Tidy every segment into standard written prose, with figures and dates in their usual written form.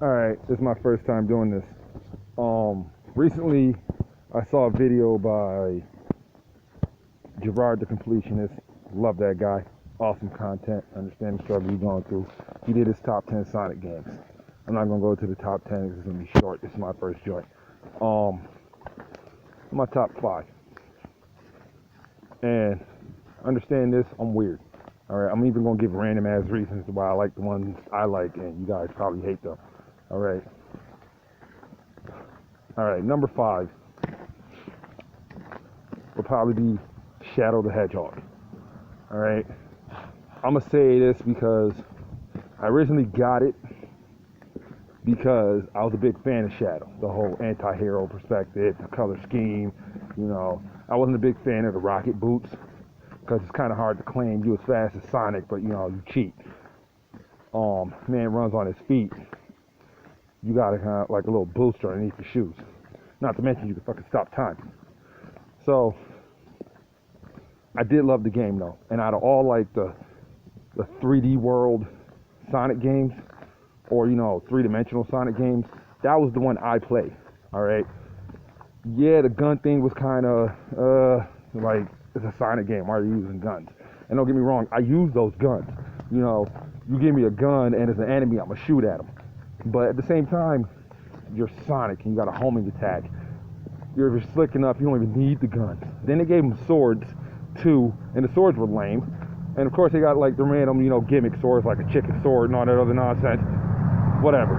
Alright, this is my first time doing this. Recently I saw a video by Gerard the Completionist. Love that guy. Awesome content. Understand the struggle he's going through. He did his top 10 Sonic games. I'm not gonna go to the top 10 because it's gonna be short. This is my first joint. My top 5. And understand this, I'm weird. Alright, I'm even gonna give random ass reasons why I like the ones I like and you guys probably hate them. Alright. Alright, number 5 will probably be Shadow the Hedgehog. Alright. I'm gonna say this because I originally got it because I was a big fan of Shadow. The whole anti-hero perspective, the color scheme, I wasn't a big fan of the rocket boots because it's kind of hard to claim you as fast as Sonic, but you cheat. Man runs on his feet. You got to kind of like a little booster underneath your shoes. Not to mention you can fucking stop time. So I did love the game though, and out of all like the 3D world Sonic games, or three-dimensional Sonic games, that was the one I played. All right. Yeah, the gun thing was kind of like it's a Sonic game. Why are you using guns? And don't get me wrong, I use those guns. You give me a gun and as an enemy, I'm gonna shoot at them. But at the same time, you're Sonic and you got a homing attack. If you're slick enough, you don't even need the guns. Then they gave them swords too, and the swords were lame. And of course they got like the random, gimmick swords like a chicken sword and all that other nonsense. Whatever.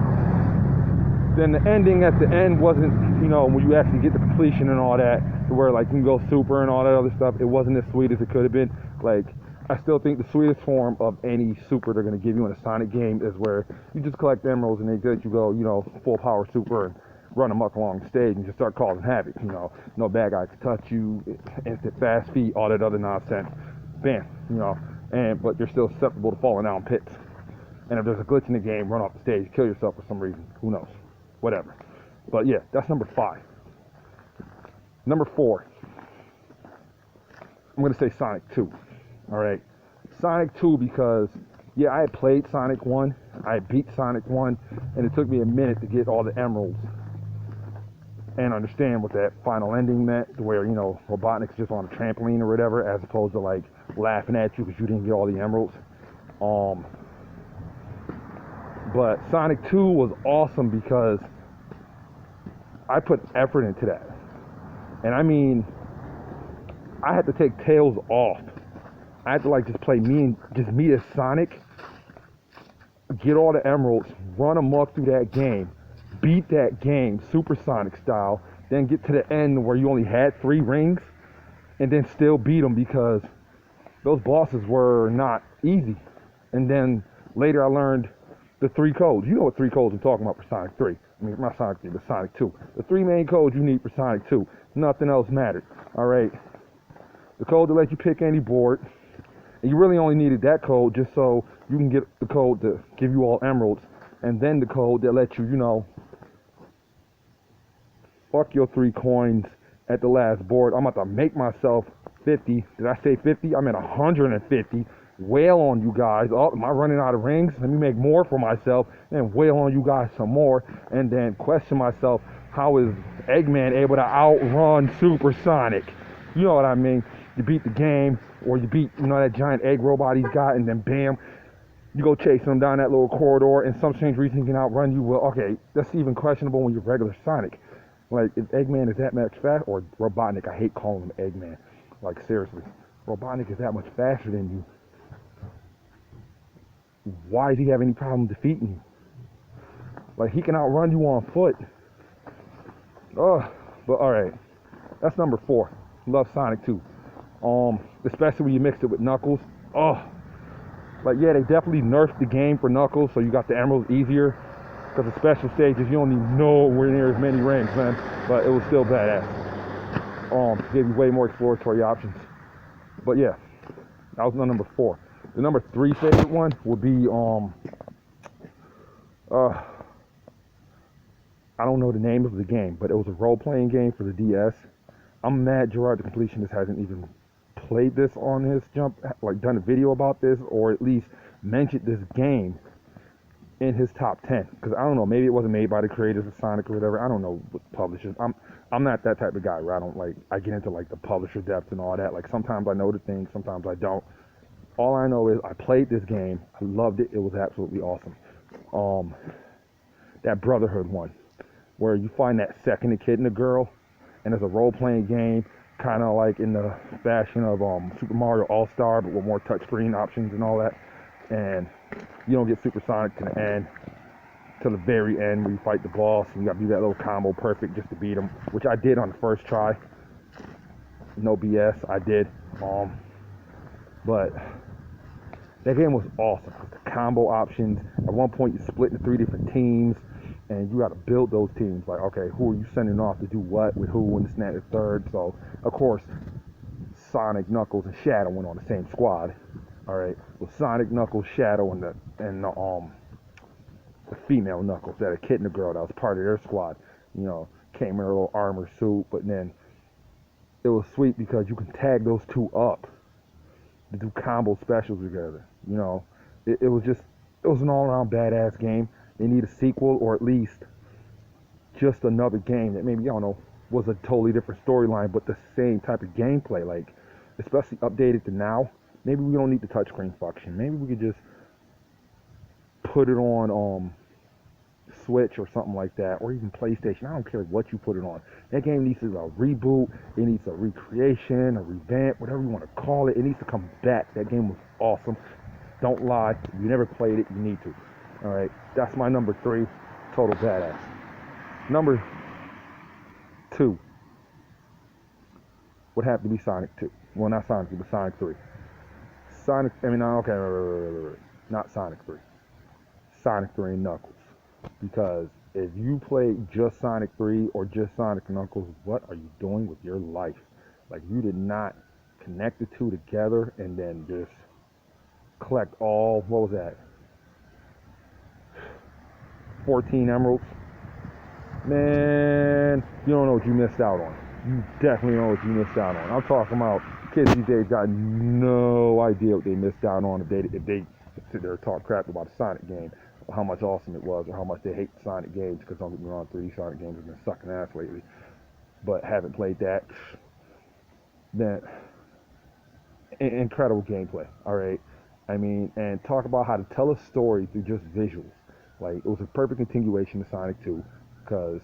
Then the ending at the end wasn't, when you actually get the completion and all that, to where like you can go super and all that other stuff, it wasn't as sweet as it could have been. Like, I still think the sweetest form of any super they're going to give you in a Sonic game is where you just collect emeralds and they let you go, full power super and run amok along the stage and just start causing havoc. No bad guy can touch you, instant fast feet, all that other nonsense. Bam, but you're still susceptible to falling down pits. And if there's a glitch in the game, run off the stage, kill yourself for some reason. Who knows? Whatever. But yeah, that's number 5. Number 4, I'm going to say Sonic 2. All right. Sonic 2 because, yeah, I had played Sonic 1. I had beat Sonic 1. And it took me a minute to get all the emeralds and understand what that final ending meant, where, Robotnik's just on a trampoline or whatever, as opposed to, like, laughing at you because you didn't get all the emeralds. But Sonic 2 was awesome because I put effort into that. And I mean, I had to take Tails off. I had to like just play me as Sonic, get all the emeralds, run amok through that game, beat that game Super Sonic style, then get to the end where you only had 3 rings, and then still beat them because those bosses were not easy. And then later I learned the 3 codes. You know what 3 codes I'm talking about for Sonic 3. I mean, not Sonic 3, but Sonic 2. The 3 main codes you need for Sonic 2. Nothing else mattered. Alright. The code that lets you pick any board. And you really only needed that code just so you can get the code to give you all emeralds. And then the code that lets you, fuck your 3 coins at the last board. I'm about to make myself 50. Did I say 50? I meant 150. Wail on you guys. Oh, am I running out of rings? Let me make more for myself and wail on you guys some more. And then question myself, how is Eggman able to outrun Super Sonic? You know what I mean? You beat the game, or you beat, that giant egg robot he's got, and then bam, you go chasing him down that little corridor, and some strange reason he can outrun you. Well, okay, that's even questionable when you're regular Sonic. Like, if Eggman is that much fast, or Robotnik, I hate calling him Eggman. Like, seriously. Robotnik is that much faster than you. Why does he have any problem defeating you? Like, he can outrun you on foot. Oh, but alright. That's number 4. Love Sonic 2. Especially when you mix it with Knuckles. Oh, like, yeah, they definitely nerfed the game for Knuckles, so you got the emeralds easier. Because the special stages, you don't need nowhere near as many rings, man. But it was still badass. Gave you way more exploratory options. But yeah, that was my number 4. The number 3 favorite one would be I don't know the name of the game, but it was a role-playing game for the DS. I'm mad Gerard the Completionist hasn't even played this on his jump, like done a video about this, or at least mentioned this game in his top 10, because I don't know, maybe it wasn't made by the creators of Sonic or whatever. I don't know what publishers. I'm not that type of guy where I don't like, I get into like the publisher depth and all that. Like sometimes I know the things, sometimes I don't. All I know is I played this game, I loved it, it was absolutely awesome. That Brotherhood one, where you find that second kid and the girl, and it's a role-playing game, kind of like in the fashion of Super Mario All-Star, but with more touchscreen options and all that. And you don't get Supersonic to the end, to the very end where you fight the boss, and you got to do that little combo perfect just to beat him, which I did on the first try. No BS, I did. But that game was awesome. The combo options. At one point, you split into 3 different teams, and you got to build those teams. Like, okay, who are you sending off to do what with who, and this and that, and the third. So, of course, Sonic, Knuckles, and Shadow went on the same squad. All right, with Sonic, Knuckles, Shadow, and the female Knuckles, that a kid and a girl that was part of their squad. You know, came in a little armor suit, but then it was sweet because you can tag those two up to do combo specials together. You know, it was just, it was an all-around badass game. They need a sequel, or at least just another game that maybe, I don't know, was a totally different storyline, but the same type of gameplay. Like, especially updated to now. Maybe we don't need the touchscreen function. Maybe we could just put it on Switch or something like that, or even PlayStation. I don't care what you put it on. That game needs a reboot. It needs a recreation, a revamp, whatever you want to call it. It needs to come back. That game was awesome. Don't lie. If you never played it, you need to. All right, that's my number 3. Total badass. Number 2 would have to be Sonic 2. Well, not Sonic 2, but Sonic 3. Sonic. I mean, okay, not Sonic 3. Sonic 3 and Knuckles. Because if you play just Sonic 3 or just Sonic and Knuckles, what are you doing with your life? Like, you did not connect the two together and then just collect all, what was that? 14 emeralds? Man, you don't know what you missed out on. You definitely know what you missed out on. I'm talking about kids these days got no idea what they missed out on if they sit there and talk crap about a Sonic game, or how much awesome it was, or how much they hate Sonic games, because don't get me wrong, 3D Sonic games have been sucking ass lately. But haven't played that. Then, incredible gameplay, alright? I mean, and talk about how to tell a story through just visuals. Like, it was a perfect continuation of Sonic 2, because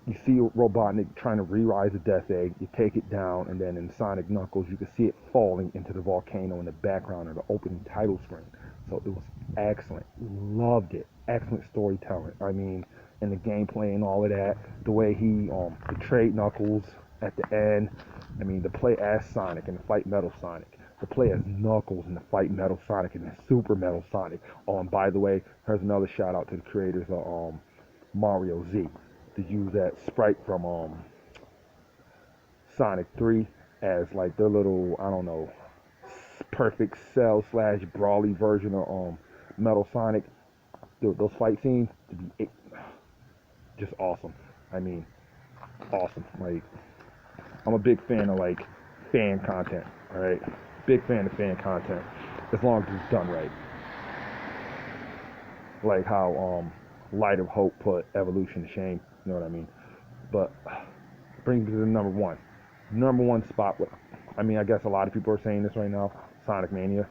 you see Robotnik trying to re-rise a Death Egg, you take it down, and then in Sonic Knuckles, you can see it falling into the volcano in the background of the opening title screen. So it was excellent. Loved it. Excellent storytelling. I mean, and the gameplay and all of that. The way he betrayed Knuckles at the end. I mean, the play as Sonic and the fight Metal Sonic. The play as Knuckles and the fight Metal Sonic and the Super Metal Sonic. Oh, and by the way, here's another shout out to the creators of Mario Z. To use that sprite from Sonic 3 as like their little, I don't know, perfect cell / brawly version of Metal Sonic. Those fight scenes to be just awesome. I mean, awesome. Like, I'm a big fan of like fan content. All right, big fan of fan content as long as it's done right. Like how Light of Hope put Evolution to shame. You know what I mean? But brings me to the number 1. Number 1 spot. I mean, I guess a lot of people are saying this right now. Sonic Mania.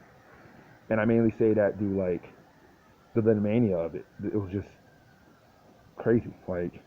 And I mainly say that due like the mania of it. It was just crazy. Like,